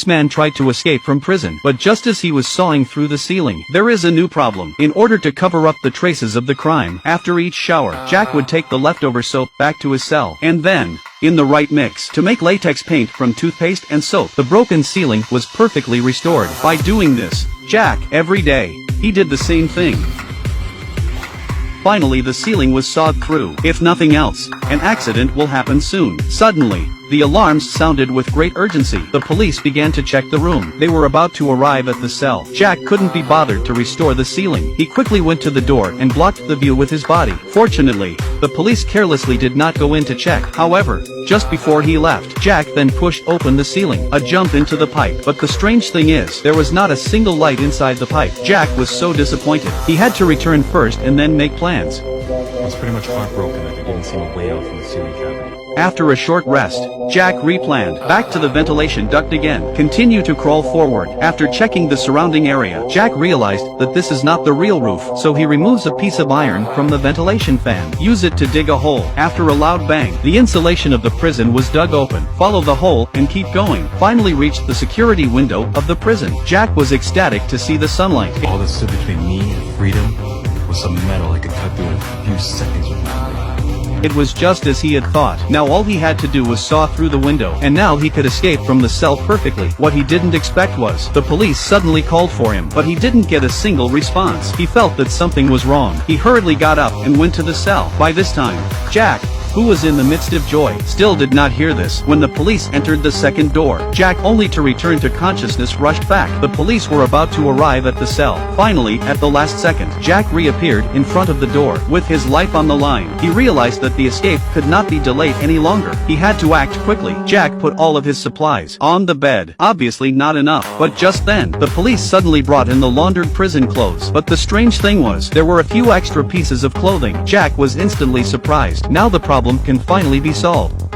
policeman tried to escape from prison, but just as he was sawing through the ceiling, there is a new problem. In order to cover up the traces of the crime, after each shower, Jack would take the leftover soap back to his cell, and then, in the right mix, to make latex paint from toothpaste and soap. The broken ceiling was perfectly restored. By doing this, Jack, every day, he did the same thing. Finally the ceiling was sawed through. If nothing else, an accident will happen soon. Suddenly, the alarms sounded with great urgency. The police began to check the room. They were about to arrive at the cell. Jack couldn't be bothered to restore the ceiling. He quickly went to the door and blocked the view with his body. Fortunately, the police carelessly did not go in to check. However, just before he left, Jack then pushed open the ceiling, a jump into the pipe. But the strange thing is, there was not a single light inside the pipe. Jack was so disappointed. He had to return first and then make plans. I was pretty much heartbroken that there didn't seem a way out from the ceiling cavity. After a short rest, Jack replanned. Back to the ventilation duct again. Continue to crawl forward. After checking the surrounding area, Jack realized that this is not the real roof, so he removes a piece of iron from the ventilation fan. Use it to dig a hole. After a loud bang, the insulation of the prison was dug open. Follow the hole and keep going. Finally reached the security window of the prison. Jack was ecstatic to see the sunlight. All that stood between me and freedom was some metal I could cut through in a few seconds with my blade. It was just as he had thought. Now all he had to do was saw through the window, and now he could escape from the cell perfectly. What he didn't expect was, the police suddenly called for him, but he didn't get a single response. He felt that something was wrong. He hurriedly got up and went to the cell. By this time, Jack, who was in the midst of joy, still did not hear this. When the police entered the second door, Jack, only to return to consciousness, rushed back. The police were about to arrive at the cell. Finally, at the last second, Jack reappeared in front of the door. With his life on the line, he realized that the escape could not be delayed any longer. He had to act quickly. Jack put all of his supplies on the bed. Obviously not enough. But just then, the police suddenly brought in the laundered prison clothes. But the strange thing was, there were a few extra pieces of clothing. Jack was instantly surprised. Now the problem can finally be solved.